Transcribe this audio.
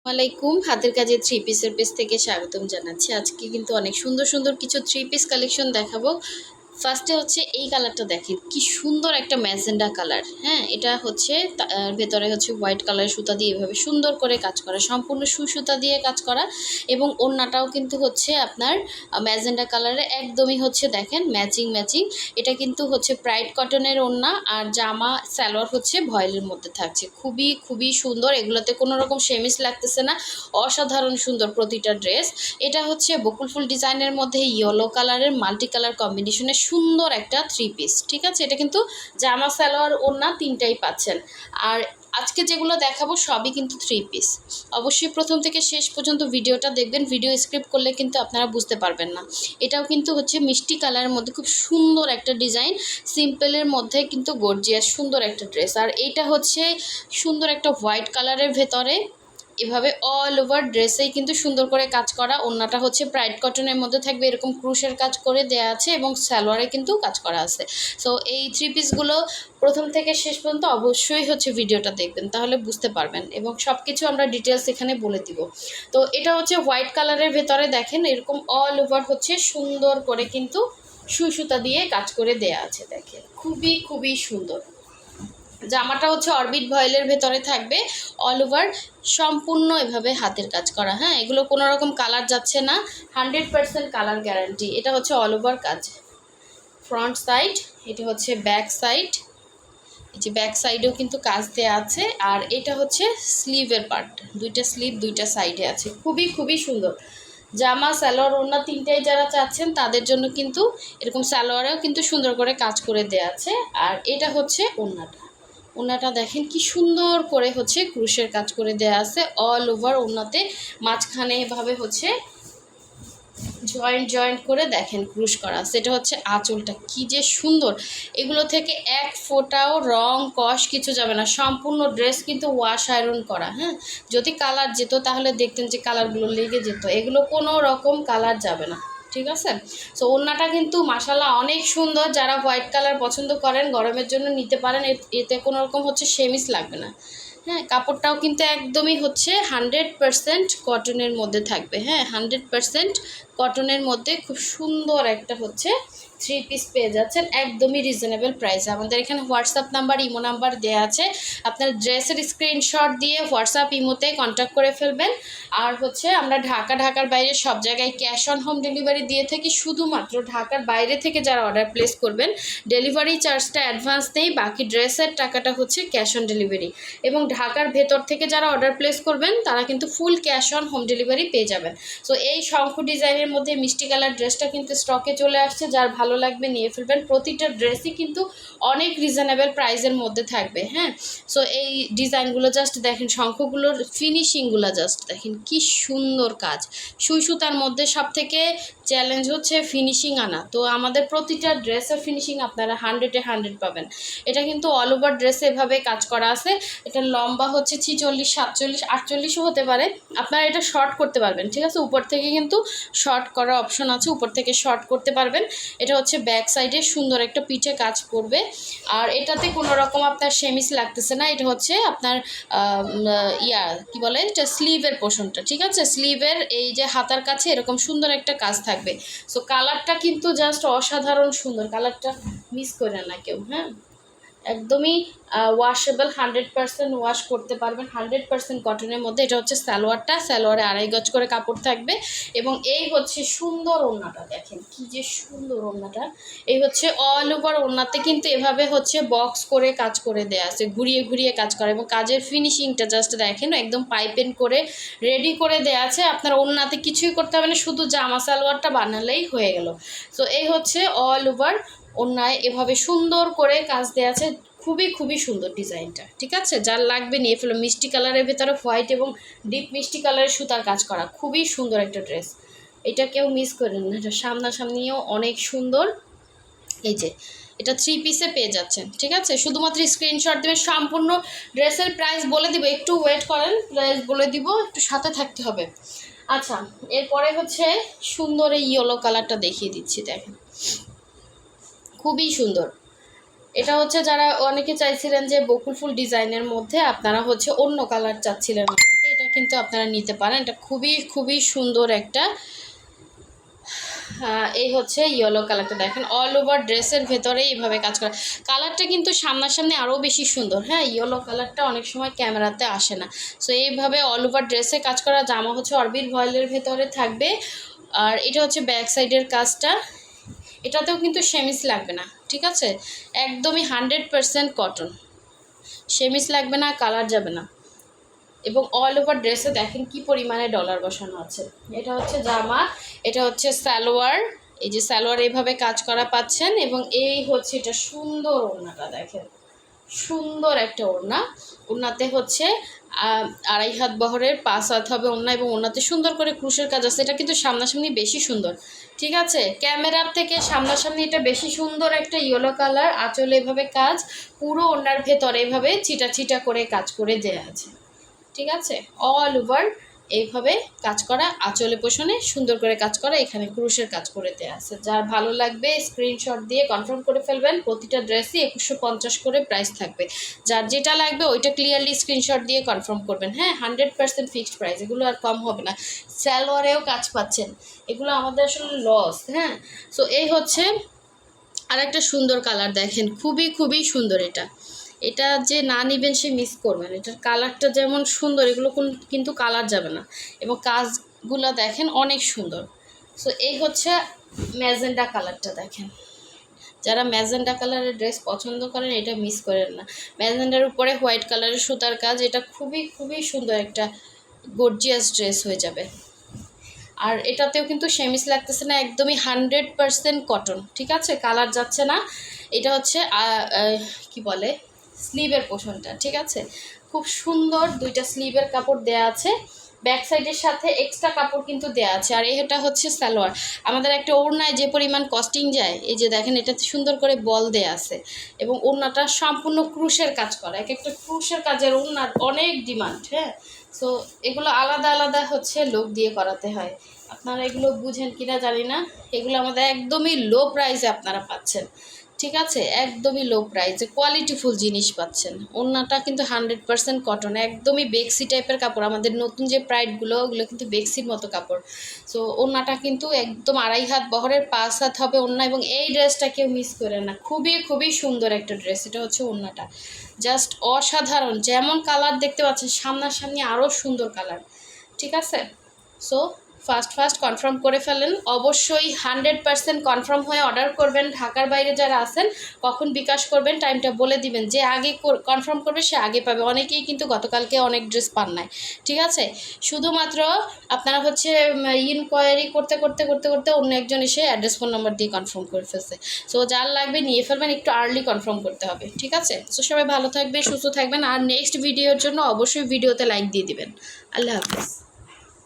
ওয়ালাইকুম হাতের কাজের থ্রি পিসের পেজ থেকে স্বাগতম জানাচ্ছি। আজকে কিন্তু অনেক সুন্দর সুন্দর কিছু থ্রি পিস কালেকশন দেখাবো। ফার্স্টে হচ্ছে এই কালারটা দেখেন, কি সুন্দর একটা ম্যাজেন্ডা কালার। হ্যাঁ, এটা হচ্ছে ভেতরে হচ্ছে হোয়াইট কালারের সুতা দিয়ে এভাবে সুন্দর করে কাজ করা, সম্পূর্ণ সুতা দিয়ে কাজ করা। এবং ওড়নাটাও কিন্তু হচ্ছে আপনার ম্যাজেন্ডা কালারে একদমই হচ্ছে দেখেন ম্যাচিং ম্যাচিং। এটা কিন্তু হচ্ছে প্রাইড কটনের ওড়না, আর জামা সালোয়ার হচ্ছে ভয়েলের মধ্যে থাকছে। খুবই খুবই সুন্দর, এগুলোতে কোনো রকম সেমিস লাগতেছে না, অসাধারণ সুন্দর প্রতিটা ড্রেস। এটা হচ্ছে বকুল ফুল ডিজাইনের মধ্যে ইয়েলো কালারের মাল্টি কালার কম্বিনেশনের সুন্দর একটা থ্রি পিস। ঠিক আছে, এটা কিন্তু জামা সালোয়ার ওড়না তিনটাই পাচ্ছেন। আর আজকে যেগুলো দেখাবো সবই কিন্তু থ্রি পিস। অবশ্যই প্রথম থেকে শেষ পর্যন্ত ভিডিওটা দেখবেন, ভিডিও স্ক্রিপ্ট করলে কিন্তু আপনারা বুঝতে পারবেন না। এটাও কিন্তু হচ্ছে মিষ্টি কালারের মধ্যে খুব সুন্দর একটা ডিজাইন, সিম্পলের মধ্যে কিন্তু গর্জিয়াস সুন্দর একটা ড্রেস। আর এইটা হচ্ছে সুন্দর একটা হোয়াইট কালারের ভেতরে এভাবে অল ওভার ড্রেসেই কিন্তু সুন্দর করে কাজ করা। ওড়নাটা হচ্ছে প্রাইড কটনের মধ্যে থাকবে, এরকম ক্রুশের কাজ করে দেয়া আছে এবং সালোয়ারে কিন্তু কাজ করা আছে। সো এই থ্রি পিসগুলো প্রথম থেকে শেষ পর্যন্ত অবশ্যই হচ্ছে ভিডিওটা দেখবেন, তাহলে বুঝতে পারবেন এবং সব কিছু আমরা ডিটেলস এখানে বলে দিব। তো এটা হচ্ছে হোয়াইট কালারের ভেতরে দেখেন এরকম অল ওভার হচ্ছে সুন্দর করে কিন্তু সুই সুতা দিয়ে কাজ করে দেয়া আছে। দেখেন খুবই খুবই সুন্দর। জামাটা হচ্ছে অরবিট ভয়েলের ভেতরে থাকবে, অল ওভার সম্পূর্ণ এভাবে হাতের কাজ করা। হ্যাঁ, এগুলো কোনো রকম কালার যাচ্ছে না, 100% কালার গ্যারান্টি। এটা হচ্ছে অল ওভার কাজ, ফ্রন্ট সাইড, এটা হচ্ছে ব্যাক সাইড, এই যে ব্যাক সাইডেও কিন্তু কাজ দেওয়া আছে। আর এটা হচ্ছে স্লিভের পার্ট, দুইটা স্লিভ দুইটা সাইডে আছে। খুবই খুবই সুন্দর জামা সালোয়ার ওড়না তিনটাই যারা চাচ্ছেন তাদের জন্য কিন্তু এরকম সালোয়ারেও কিন্তু সুন্দর করে কাজ করে দেওয়া আছে। আর এটা হচ্ছে ওড়নাটা, ওড়নাটা দেখেন কি সুন্দর করে হচ্ছে ক্রুশের কাজ করে দেয়া আছে অল ওভার ওড়নাতে। মাঝখানে এভাবে হচ্ছে জয়েন্ট জয়েন্ট করে দেখেন ক্রুশ করা, সেটা হচ্ছে আঁচলটা কি যে সুন্দর। এগুলো থেকে এক ফোঁটাও রং কষ কিছু যাবে না, সম্পূর্ণ ড্রেস কিন্তু ওয়াশ আয়রন করা। হ্যাঁ, যদি কালার যেত তাহলে দেখতেন যে কালারগুলো লেগে যেত, এগুলো কোনো রকম কালার যাবে না। ঠিক আছে, সো ওড়নাটা কিন্তু মাশাল্লাহ অনেক সুন্দর। যারা হোয়াইট কালার পছন্দ করেন গরমের জন্য নিতে পারেন, এতে কোনো রকম হচ্ছে সেমিস লাগবে না। হ্যাঁ, কাপড়টাও কিন্তু একদমই হচ্ছে 100% কটনের মধ্যে থাকবে। হ্যাঁ, 100% কটনের মধ্যে খুব সুন্দর একটা হচ্ছে থ্রি পিস পেয়ে যাচ্ছেন একদমই রিজনেবল প্রাইসে। আমাদের এখানে হোয়াটসঅ্যাপ নাম্বার ইমো নাম্বার দেওয়া আছে, আপনার ড্রেসের স্ক্রিনশট দিয়ে হোয়াটসঅ্যাপ ইমোতে কন্ট্যাক্ট করে ফেলবেন। আর হচ্ছে আমরা ঢাকার বাইরে সব জায়গায় ক্যাশ অন হোম ডেলিভারি দিয়ে থাকি। শুধুমাত্র ঢাকার বাইরে থেকে যারা অর্ডার প্লেস করবেন ডেলিভারি চার্জটা অ্যাডভান্স নেই, বাকি ড্রেসের টাকাটা হচ্ছে ক্যাশ অন ডেলিভারি। এবং ঢাকার ভেতর থেকে যারা অর্ডার প্লেস করবেন তারা কিন্তু full cash on home delivery পেয়ে যাবেন। সো এই শঙ্খ ডিজাইনের মধ্যে মিষ্টি কালার ড্রেসটা কিন্তু স্টকে চলে আসছে, যার ভালো লাগবে নিয়ে ফেলবেন। প্রতিটা ড্রেসই কিন্তু অনেক রিজনেবল প্রাইসের মধ্যে থাকবে। হ্যাঁ, সো এই ডিজাইনগুলো জাস্ট দেখেন, শঙ্খগুলোর ফিনিশিংগুলো জাস্ট দেখেন কি সুন্দর কাজ। সুই সুতার মধ্যে সব থেকে চ্যালেঞ্জ হচ্ছে ফিনিশিং আনা, তো আমাদের প্রতিটা ড্রেসের ফিনিশিং আপনারা 100-এ 100 পাবেন। এটা কিন্তু অল ওভার ড্রেসে এভাবে কাজ করা আছে। এটা লম্বা হচ্ছে 46, 47, 48ও হতে পারে, আপনারা এটা শর্ট করতে পারবেন। ঠিক আছে, উপর থেকে কিন্তু শর্ট করার অপশন আছে, উপর থেকে শর্ট করতে পারবেন। এটা হচ্ছে ব্যাক সাইডে সুন্দর একটা পিঠে কাজ করবে। আর এটাতে কোনো রকম আপনার সেমিস লাগতেছে না, এটা হচ্ছে আপনার কি বলে এটা স্লিভের পোর্শনটা। ঠিক আছে, স্লিভের এই যে হাতার কাছে এরকম সুন্দর একটা কাজ থাকবে। সো কালারটা কিন্তু জাস্ট অসাধারণ সুন্দর, কালারটা মিস করে না কেউ। হ্যাঁ, একদমই ওয়াশেবল, 100% ওয়াশ করতে পারবেন, 100% কটনের মধ্যে। এটা হচ্ছে সালোয়ারটা, সালোয়ারে 2.5 গজ করে কাপড় থাকবে। এবং এই হচ্ছে সুন্দর ওড়নাটা, দেখেন কি যে সুন্দর ওড়নাটা। এই হচ্ছে অল ওভার ওড়নাতে কিন্তু এভাবে হচ্ছে বক্স করে কাজ করে দেয়া আছে, ঘুরিয়ে ঘুরিয়ে কাজ করে, এবং কাজের ফিনিশিংটা জাস্ট দেখেন একদম পাইপেন করে রেডি করে দেয়া আছে। আপনার ওড়নাতে কিছুই করতে হবে না, শুধু জামা সালোয়ারটা বানালেই হয়ে গেল। সো এই হচ্ছে অল ওভার ওড়নায় এভাবে সুন্দর করে কাজ দেওয়া আছে, খুবই খুবই সুন্দর ডিজাইনটা। ঠিক আছে, যার লাগবে নিয়ে ফেলো। মিষ্টি কালারের ভেতরে হোয়াইট এবং ডিপ মিষ্টি কালারের সুতার কাজ করা, খুবই সুন্দর একটা ড্রেস। এটা কেউ মিস করেন না, এটা সামনাসামনিও অনেক সুন্দর। এই যে এটা থ্রি পিসে পেয়ে যাচ্ছেন। ঠিক আছে, শুধুমাত্র স্ক্রিনশট দেবেন, সম্পূর্ণ ড্রেসের প্রাইস বলে দিব, একটু ওয়েট করেন, প্রাইস বলে দিব, একটু সাথে থাকতে হবে। আচ্ছা, এরপরে হচ্ছে সুন্দর এই ইয়েলো কালারটা দেখিয়ে দিচ্ছি, দেখেন খুবই সুন্দর। এটা হচ্ছে যারা অনেকে চাইছিলেন যে বকুল ফুল ডিজাইনের মধ্যে আপনারা হচ্ছে অন্য কালার চাচ্ছিলেন অনেকে, এটা কিন্তু আপনারা নিতে পারেন। এটা খুবই খুবই সুন্দর একটা এই হচ্ছে ইয়েলো কালারটা দেখেন, অল ওভার ড্রেসের ভেতরে এইভাবে কাজ করা। কালারটা কিন্তু সামনাসামনি আরও বেশি সুন্দর। হ্যাঁ, ইয়েলো কালারটা অনেক সময় ক্যামেরাতে আসে না। সো এইভাবে অল ওভার ড্রেসে কাজ করা। জামা হচ্ছে অরবিট ভয়েলের ভেতরে থাকবে। আর এটা হচ্ছে ব্যাক সাইডের কাজটা। এটাতেও কিন্তু সেমিস লাগবে না, ঠিক আছে, একদমই 100% কটন, সেমিস লাগবে না, কালার যাবে না। এবং অল ওভার ড্রেসে দেখেন কি পরিমাণে ডলার বসানো আছে। এটা হচ্ছে জামা, এটা হচ্ছে সালোয়ার। এই যে সালোয়ার এইভাবে কাজ করা পাচ্ছেন। এবং এই হচ্ছে এটা সুন্দর ওড়নাটা দেখেন, সুন্দর একটা ওড়না। ওড়নাতে হচ্ছে 2.5 হাত বহরের 5 হাত হবে ওড়না, এবং ওড়নাতে সুন্দর করে ক্রুশের কাজ আছে। এটা কিন্তু সামনাসামনি বেশি সুন্দর, ঠিক আছে, ক্যামেরার থেকে সামনাসামনি এটা বেশি সুন্দর। একটা ইয়েলো কালার, আঁচলে এভাবে কাজ, পুরো ওড়নার ভেতরে এভাবে ছিটা ছিটা করে কাজ করে দেওয়া আছে, ঠিক আছে, অল ওভার এইভাবে কাজ করা, আঁচলে পোষণে সুন্দর করে কাজ করা, এখানে ক্রুশের কাজ করে দেওয়া আছে। যার ভালো লাগবে স্ক্রিনশট দিয়ে কনফার্ম করে ফেলবেন। প্রতিটা ড্রেসই 2150 করে প্রাইস থাকবে। যার যেটা লাগবে ওইটা ক্লিয়ারলি স্ক্রিনশট দিয়ে কনফার্ম করবেন। হ্যাঁ, 100% ফিক্সড প্রাইস, এগুলো আর কম হবে না। সালোয়ারেও কাজ পাচ্ছেন, এগুলো আমাদের আসলে লস। হ্যাঁ, সো এই হচ্ছে আরেকটা সুন্দর কালার দেখেন, খুবই খুবই সুন্দর। এটা যে না নিবেন সে মিস করবেন। এটার কালারটা যেমন সুন্দর, এগুলো কিন্তু কালার যাবে না, এবং কাজগুলো দেখেন অনেক সুন্দর। সো এই হচ্ছে ম্যাজেন্ডা কালারটা দেখেন। যারা ম্যাজেন্ডা কালারের ড্রেস পছন্দ করেন এটা মিস করেন না। ম্যাজেন্ডার উপরে হোয়াইট কালারের সুতার কাজ, এটা খুবই খুবই সুন্দর একটা গর্জিয়াস ড্রেস হয়ে যাবে। আর এটাতেও কিন্তু সেমিস লাগতেছে না, একদমই 100% কটন, ঠিক আছে, কালার যাচ্ছে না। এটা হচ্ছে কি বলে স্লিভের পোর্শনটা, ঠিক আছে, খুব সুন্দর। 2টা স্লিভের কাপড় দেয়া আছে, ব্যাক সাইডের সাথে এক্সট্রা কাপড় কিন্তু দেয়া আছে। আর এটা হচ্ছে সালোয়ার। আমাদের একটা ওড়নায় যে পরিমাণ কস্টিং যায়, এই যে দেখেন এটাতে সুন্দর করে বল দেয়া আছে, এবং ওড়নাটা সম্পূর্ণ ক্রুশের কাজ করা। এক একটা ক্রুশের কাজের ওড়নার অনেক ডিমান্ড। হ্যাঁ, সো এগুলো আলাদা আলাদা হচ্ছে লোক দিয়ে করাতে হয়। আপনারা এগুলো বুঝেন কিনা জানি না। এগুলো আমাদের একদমই লো প্রাইসে আপনারা পাচ্ছেন, ঠিক আছে, একদমই লো প্রাইসে কোয়ালিটিফুল জিনিস পাচ্ছেন। ওড়নাটা কিন্তু 100% কটন, একদমই বেক্সি টাইপের কাপড়। আমাদের নতুন যে প্রাইডগুলো ওগুলো কিন্তু বেক্সির মতো কাপড়। সো ওড়নাটা কিন্তু একদম 2.5 হাত বহরের 5 হাত হবে ওড়না, এবং এই ড্রেসটা কেউ মিস করে না। খুবই খুবই সুন্দর একটা ড্রেস। এটা হচ্ছে ওড়নাটা জাস্ট অসাধারণ। যেমন কালার দেখতে পাচ্ছেন সামনাসামনি আরও সুন্দর কালার, ঠিক আছে। সো ফার্স্ট কনফার্ম করে ফেলেন। অবশ্যই 100% কনফার্ম হয়ে অর্ডার করবেন। ঢাকার বাইরে যারা আছেন কখন বিকাশ করবেন টাইমটা বলে দিবেন, যে আগে কনফার্ম করবে সে আগে পাবে। অনেকেই কিন্তু গতকালকে অনেক ড্রেস পান নাই, ঠিক আছে। শুধুমাত্র আপনারা হচ্ছে ইনকোয়ারি করতে করতে করতে করতে অন্য একজন এসে অ্যাড্রেস ফোন নাম্বার দিয়ে কনফার্ম করে ফেলছে। সো যার লাগবে নিয়ে ফেলবেন, একটু আর্লি কনফার্ম করতে হবে, ঠিক আছে। সো সবাই ভালো থাকবেন, সুস্থ থাকবেন। আর নেক্সট ভিডিওর জন্য অবশ্যই ভিডিওতে লাইক দিয়ে দিবেন। আল্লাহ হাফেজ।